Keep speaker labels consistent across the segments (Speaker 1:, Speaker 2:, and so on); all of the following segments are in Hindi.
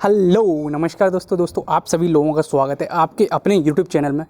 Speaker 1: हेलो नमस्कार दोस्तों आप सभी लोगों का स्वागत है आपके अपने यूट्यूब चैनल में।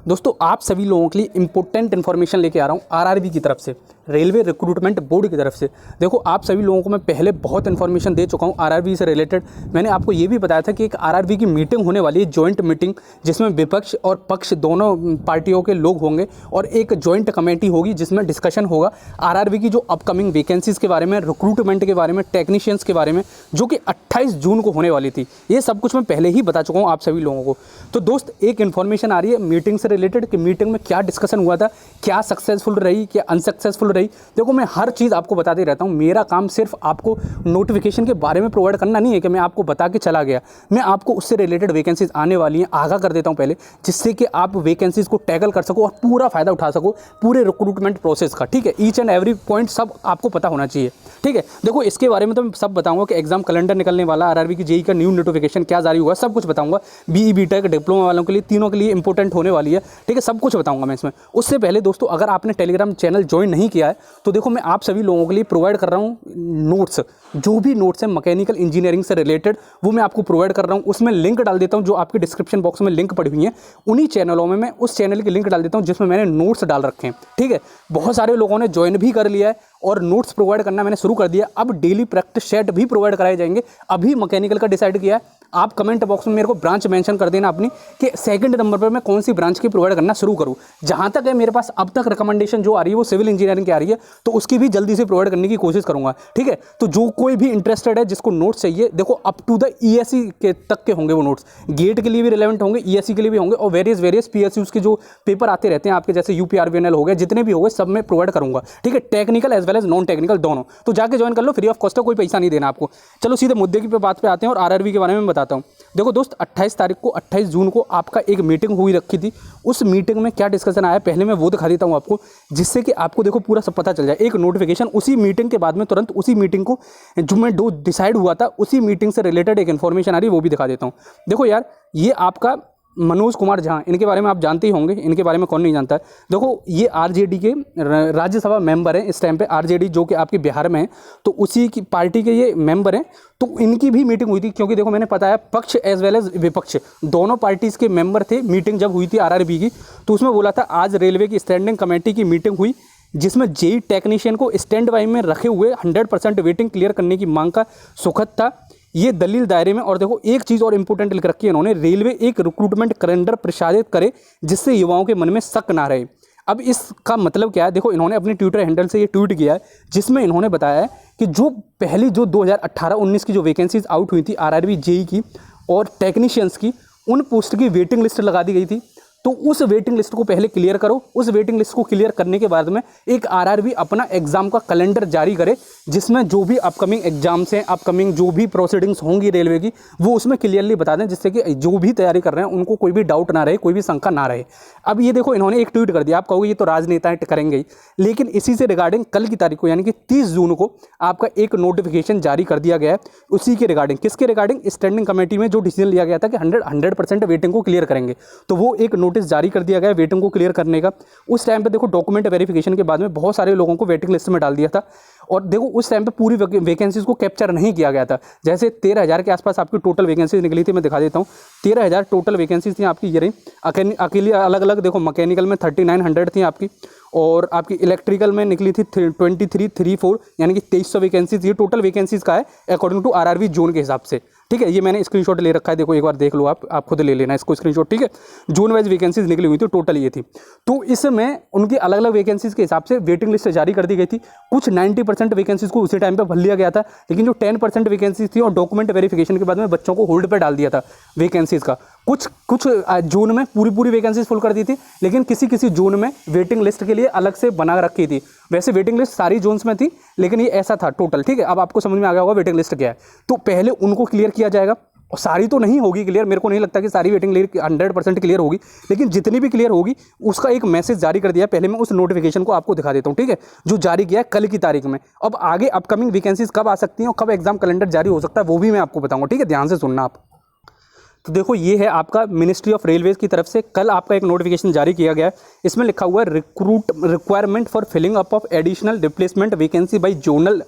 Speaker 1: दोस्तों आप सभी लोगों के लिए इंपॉर्टेंट इन्फॉर्मेशन लेके आ रहा हूँ आरआरबी की तरफ से, रेलवे रिक्रूटमेंट बोर्ड की तरफ से। देखो आप सभी लोगों को मैं पहले बहुत इन्फॉर्मेशन दे चुका हूँ आरआरबी से रिलेटेड। मैंने आपको ये भी बताया था कि एक आरआरबी की मीटिंग होने वाली है, जॉइंट मीटिंग, जिसमें विपक्ष और पक्ष दोनों पार्टियों के लोग होंगे और एक जॉइंट कमेटी होगी जिसमें डिस्कशन होगा आरआरबी की जो अपकमिंग वैकेंसीज़ के बारे में, रिक्रूटमेंट के बारे में, टेक्नीशियंस के बारे में, जो कि 28 जून को होने वाली थी। ये सब कुछ मैं पहले ही बता चुका हूँ आप सभी लोगों को। तो दोस्त एक इन्फॉर्मेशन आ रही है मीटिंग से रिलेटेड कि मीटिंग में क्या डिस्कशन हुआ था, क्या सक्सेसफुल रही, क्या अनसक्सेसफुल रही। देखो मैं हर चीज़ आपको बताते रहता हूँ। मेरा काम सिर्फ आपको नोटिफिकेशन के बारे में प्रोवाइड करना नहीं है कि मैं आपको बता के चला गया। मैं आपको उससे रिलेटेड वैकेंसीज आने वाली हैं आगाह कर देता हूँ पहले, जिससे कि आप वैकेंसीज को टैकल कर सको और पूरा फ़ायदा उठा सको पूरे रिक्रूटमेंट प्रोसेस का। ठीक है, ईच एंड एवरी पॉइंट सब आपको पता होना चाहिए। ठीक है, देखो इसके बारे में तो मैं सब बताऊंगा कि एग्जाम कैलेंडर निकलने वाला, आरआरबी की जेई का न्यू नोटिफिकेशन क्या जारी हुआ, सब कुछ बताऊंगा। बीई बीटेक डिप्लोमा वालों के लिए, तीनों के लिए इंपॉर्टेंट होने वाली है। ठीक है, सब कुछ बताऊंगा मैं इसमें। उससे पहले दोस्तों अगर आपने टेलीग्राम चैनल ज्वाइन नहीं किया है तो देखो मैं आप सभी लोगों के लिए प्रोवाइड कर रहा हूँ नोट्स, जो भी नोट्स हैं मैकेनिकल इंजीनियरिंग से रिलेटेड वो मैं आपको प्रोवाइड कर रहा हूँ। उसमें लिंक डाल देता हूँ, जो आपके डिस्क्रिप्शन बॉक्स में लिंक पड़ी हुई है उन्हीं चैनलों में मैं उस चैनल की लिंक डाल देता हूँ जिसमें मैंने नोट्स डाल रखे हैं। ठीक है, बहुत सारे लोगों ने ज्वाइन भी कर लिया है और नोट्स प्रोवाइड करना मैंने शुरू कर दिया। अब डेली प्रैक्टिस सेट भी प्रोवाइड कराए जाएंगे। अभी मैकेनिकल का डिसाइड किया है। आप कमेंट बॉक्स में मेरे को ब्रांच मेंशन कर देना अपनी कि सेकंड नंबर पर मैं कौन सी ब्रांच की प्रोवाइड करना शुरू करूँ। जहाँ तक है मेरे पास अब तक रिकमेंडेशन जो आ रही है वो सिविल इंजीनियरिंग की आ रही है, तो उसकी भी जल्दी से प्रोवाइड करने की कोशिश करूँगा। ठीक है, तो जो कोई भी इंटरेस्टेड है जिसको नोट्स चाहिए, देखो अप टू द ईएससी के तक के होंगे वो नोट्स, गेट के लिए भी रिलेवेंट होंगे, ईएससी के लिए भी होंगे और वेरियस पीएसयूज के जो पेपर आते रहते हैं आपके, जैसे यूपीआरवीएनएल हो गए, जितने भी हो गए सब मैं प्रोवाइड करूँगा। ठीक है, technical as well as non technical दोनों। तो जाके ज्वाइन कर लो, फ्री ऑफ कॉस्ट है, कोई पैसा नहीं देना आपको। चलो सीधे मुद्दे की बात पे आते हैं और आरआरबी के बारे में बताता हूँ। देखो दोस्त 28 जून को आपका एक मीटिंग हुई रखी थी। उस मीटिंग में क्या डिस्कशन आया पहले मैं वो दिखा देता हूँ आपको, जिससे कि आपको देखो पूरा सब पता चल जाए। एक नोटिफिकेशन उसी मीटिंग के बाद में तुरंत उसी मीटिंग को जो मैं डिसाइड हुआ था उसी मीटिंग से रिलेटेड एक इन्फॉर्मेशन आ रही है, वो भी दिखा देता हूँ। देखो यार, ये आपका मनोज कुमार झा, इनके बारे में आप जानते ही होंगे, इनके बारे में कौन नहीं जानता है। देखो ये आरजेडी के राज्यसभा मेंबर हैं इस टाइम पे, आरजेडी जो कि आपके बिहार में है, तो उसी की पार्टी के ये मेंबर हैं। तो इनकी भी मीटिंग हुई थी, क्योंकि देखो मैंने बताया पक्ष एज वेल एज विपक्ष दोनों पार्टीज़ के मेंबर थे। मीटिंग जब हुई थी आरआरबी की तो उसमें बोला था आज रेलवे की स्टैंडिंग कमेटी की मीटिंग हुई, जिसमें जेई टेक्नीशियन को स्टैंड बाई में रखे हुए 100% वेटिंग क्लियर करने की मांग का सुखद था ये दलील दायरे में। और देखो एक चीज़ और इंपॉर्टेंट लिख रखी है इन्होंने, रेलवे एक रिक्रूटमेंट कैलेंडर प्रसारित करे जिससे युवाओं के मन में शक ना रहे। अब इसका मतलब क्या है, देखो इन्होंने अपने ट्विटर हैंडल से ये ट्वीट किया है जिसमें इन्होंने बताया है कि जो पहली जो 2018-19 की जो वैकेंसीज आउट हुई थी आरआरबी जेई की और टेक्नीशियंस की, उन पोस्ट की वेटिंग लिस्ट लगा दी गई थी। तो उस वेटिंग लिस्ट को पहले क्लियर करो। उस वेटिंग लिस्ट को क्लियर करने के बाद में एक आरआरबी अपना एग्जाम का कैलेंडर जारी करे, जिसमें जो भी अपकमिंग एग्जाम्स हैं, अपकमिंग जो भी प्रोसीडिंग्स होंगी रेलवे की, वो उसमें क्लियरली बता दें, जिससे कि जो भी तैयारी कर रहे हैं उनको कोई भी डाउट ना रहे, कोई भी शंका ना रहे। अब ये देखो इन्होंने एक ट्वीट कर दिया। आप कहोगे ये तो राजनेता करेंगे ही, लेकिन इसी से रिगार्डिंग कल की तारीख को यानी कि 30 जून को आपका एक नोटिफिकेशन जारी कर दिया गया है उसी के रिगार्डिंग। किसके रिगार्डिंग? स्टैंडिंग कमेटी में जो डिसीजन लिया गया था कि 100% वेटिंग को क्लियर करेंगे, तो वो एक नोटिस जारी कर दिया गया वेटिंग को क्लियर करने का। उस टाइम पे देखो डॉक्यूमेंट वेरिफिकेशन के बाद में बहुत सारे लोगों को वेटिंग लिस्ट में डाल दिया था और देखो उस टाइम पे पूरी वैकेंसीज को कैप्चर नहीं किया गया था। जैसे 13,000 के आसपास आपकी टोटल वैकेंसीज निकली थी, मैं दिखा देता हूँ। 13,000 टोटल वैकेंसीज थी आपकी, ये रही अकेली अलग अलग। देखो मैकेनिकल में 3900 थी आपकी और आपकी इलेक्ट्रिकल में निकली थी 2334 यानी कि 2300 वैकेंसीज। ये टोटल वैकेंसीज का है अकॉर्डिंग टू आरआरबी जोन के हिसाब से। ठीक है, ये मैंने स्क्रीनशॉट ले रखा है, देखो एक बार देख लो, आप खुद ले लेना इसको स्क्रीनशॉट। ठीक है, जोन वाइज वैकेंसीज निकली हुई थी, टोटल ये थी। तो इसमें उनकी अलग अलग वैकेंसीज के हिसाब से वेटिंग लिस्ट जारी कर दी गई थी। कुछ 90% वैकेंसीज को उसी टाइम पे भर लिया गया था, लेकिन जो 10% वैकेंसीज थी और डॉक्यूमेंट वेरिफिकेशन के बाद में बच्चों को होल्ड पर डाल दिया था वैकेंसीज का। कुछ जोन में पूरी वैकेंसीज फुल कर दी थी, लेकिन किसी जोन में वेटिंग लिस्ट के लिए अलग से बना रखी थी। वैसे वेटिंग लिस्ट सारी जोन्स में थी, लेकिन ये ऐसा था टोटल। ठीक है, अब आपको समझ में आ गया होगा वेटिंग लिस्ट क्या है। तो पहले उनको क्लियर किया जाएगा, और सारी तो नहीं होगी क्लियर, मेरे को नहीं लगता कि सारी वेटिंग 100% क्लियर होगी, लेकिन जितनी भी क्लियर होगी उसका एक मैसेज जारी कर दिया। पहले मैं उस नोटिफिकेशन को आपको दिखा देता हूँ। ठीक है, जो जारी किया है कल की तारीख में। अब आगे अपकमिंग वैकेंसीज कब आ सकती हैं और कब एग्जाम कैलेंडर जारी हो सकता है वो भी मैं आपको बताऊँगा। ठीक है, ध्यान से सुनना आप। तो देखो ये है आपका मिनिस्ट्री ऑफ रेलवेज की तरफ से कल आपका एक नोटिफिकेशन जारी किया गया है। इसमें लिखा हुआ है requirement for filling up of additional replacement vacancy by zonal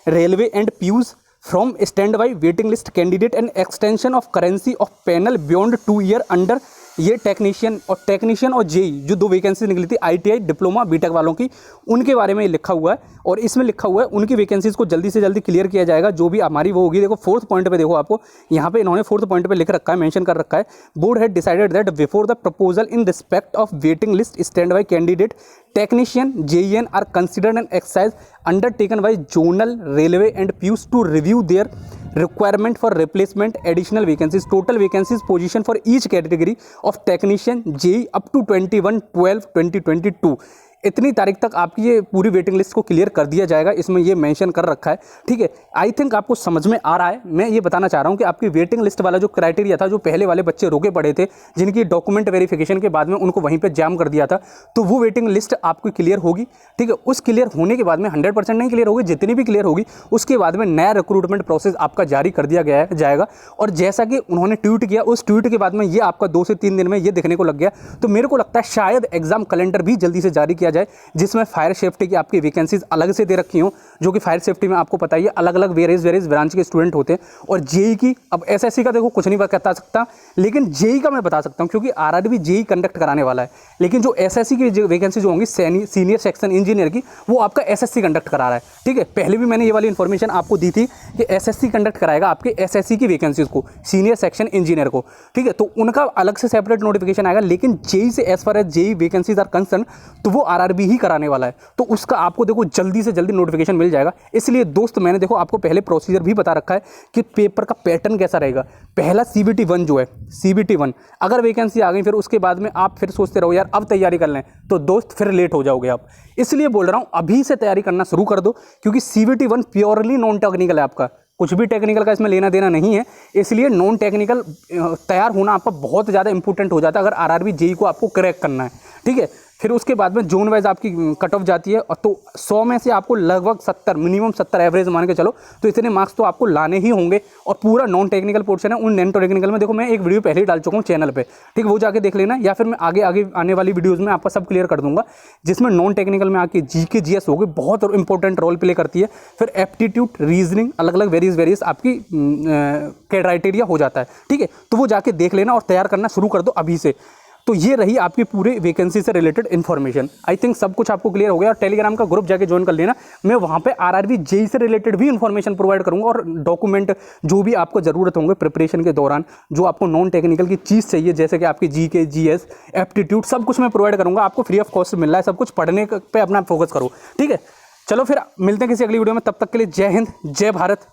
Speaker 1: railway and PUs from stand by waiting list candidate and extension of currency of panel beyond 2 year under ये टेक्नीशियन और जेई जो 2 वैकेंसी निकली थी आईटीआई डिप्लोमा बीटेक वालों की, उनके बारे में लिखा हुआ है। और इसमें लिखा हुआ है उनकी वैकेंसीज को जल्दी से जल्दी क्लियर किया जाएगा, जो भी हमारी वो होगी। देखो 4th पॉइंट पे, देखो आपको यहाँ पे इन्होंने 4th पॉइंट पे लिख रखा है, मेंशन कर रखा है, board had decided that before the proposal in respect of waiting list stand by candidate technician JEN are considered an exercise undertaken by zonal railway and PUs to review their requirement for replacement additional vacancies, total vacancies position for each category of technician JEE up to 21/12/2022। इतनी तारीख तक आपकी ये पूरी वेटिंग लिस्ट को क्लियर कर दिया जाएगा, इसमें ये मेंशन कर रखा है। ठीक है, आई थिंक आपको समझ में आ रहा है। मैं ये बताना चाह रहा हूँ कि आपकी वेटिंग लिस्ट वाला जो क्राइटेरिया था, जो पहले वाले बच्चे रोके पड़े थे जिनकी डॉक्यूमेंट वेरिफिकेशन के बाद में उनको वहीं पे जैम कर दिया था, तो वो वेटिंग लिस्ट आपकी क्लियर होगी। ठीक है, उस क्लियर होने के बाद में 100% नहीं क्लियर होगी, जितनी भी क्लियर होगी उसके बाद में नया रिक्रूटमेंट प्रोसेस आपका जारी कर दिया जाएगा। और जैसा कि उन्होंने ट्वीट किया, उस ट्वीट के बाद में ये आपका 2 से 3 दिन में ये दिखने को लग गया। तो मेरे को लगता है शायद एग्जाम कैलेंडर भी जल्दी से जारी किया जाए, जिसमें फायर सेफ्टी की आपकी वैकेंसीज अलग से दे रखी हो, जो कि फायर सेफ्टी में आपको पता ही है अलग अलग वेरियस ब्रांच के स्टूडेंट होते हैं। और जेई की, अब एसएससी का देखो कुछ नहीं बता सकता, लेकिन जेई का मैं बता सकता हूं, क्योंकि आरआरबी जेई कंडक्ट कराने वाला है। लेकिन जो एसएससी की वैकेंसी जो होंगी सीनियर सेक्शन इंजीनियर की, वो आपका एसएससी कंडक्ट करा रहा है। ठीक है, पहले भी मैंने ये वाली इन्फॉर्मेशन आपको दी थी कि एसएससी कंडक्ट कराएगा आपके एसएससी की वैकेंसीज को, सीनियर सेक्शन इंजीनियर को। ठीक है, तो उनका अलग से सेपरेट नोटिफिकेशन आएगा, लेकिन जेई से as far as JE vacancies are concern, तो वो आरआरबी ही कराने वाला है। तो उसका आपको देखो जल्दी से जल्दी नोटिफिकेशन मिल जाएगा। इसलिए दोस्त मैंने देखो आपको पहले प्रोसीजर भी बता रखा है कि पेपर का पैटर्न कैसा रहेगा। पहला CBT 1 जो है, CBT 1 अगर वैकेंसी आ गई, फिर उसके बाद में आप फिर सोचते रहो यार अब तैयारी कर लें, तो दोस्त फिर लेट हो जाओगे आप। इसलिए बोल रहा हूँ अभी से तैयारी करना शुरू कर दो, क्योंकि CBT 1 प्योरली नॉन टेक्निकल है आपका, कुछ भी टेक्निकल का इसमें लेना देना नहीं है। इसलिए नॉन टेक्निकल तैयार होना आपका बहुत ज़्यादा इंपॉर्टेंट हो जाता है अगर आरआरबी जेई को आपको क्रैक करना है। ठीक है, फिर उसके बाद में जोन वाइज आपकी कट ऑफ जाती है, और तो 100 में से आपको लगभग 70, मिनिमम 70 एवरेज मान के चलो, तो इतने मार्क्स तो आपको लाने ही होंगे। और पूरा नॉन टेक्निकल पोर्शन है, उन नॉन टेक्निकल में देखो मैं एक वीडियो पहले ही डाल चुका हूँ चैनल पे। ठीक है, वो जाके देख लेना, या फिर मैं आगे आने वाली वीडियोज़ में आपका सब क्लियर कर दूंगा, जिसमें नॉन टेक्निकल में आपकी GK GS होगी, बहुत इंपॉर्टेंट रोल प्ले करती है। फिर एप्टीट्यूड, रीजनिंग, अलग अलग वेरियस आपकी क्राइटेरिया हो जाता है। ठीक है, तो वो जाके देख लेना और तैयार करना शुरू कर दो अभी से। तो ये रही आपकी पूरे वैकेंसी से रिलेटेड इन्फॉर्मेशन। आई थिंक सब कुछ आपको क्लियर हो गया। और टेलीग्राम का ग्रुप जाके ज्वाइन कर लेना, मैं वहाँ पे आरआरबी जेई से रिलेटेड भी इन्फॉर्मेशन प्रोवाइड करूँगा, और डॉक्यूमेंट जो भी आपको ज़रूरत होंगे प्रिपरेशन के दौरान, जो आपको नॉन टेक्निकल की चीज़ चाहिए, जैसे कि आपकी GK GS एप्टीट्यूड, सब कुछ मैं प्रोवाइड करूँगा। आपको फ्री ऑफ कॉस्ट मिल रहा है, सब कुछ पढ़ने पर अपना फोकस करो। ठीक है, चलो फिर मिलते हैं किसी अगली वीडियो में, तब तक के लिए जय हिंद, जय भारत।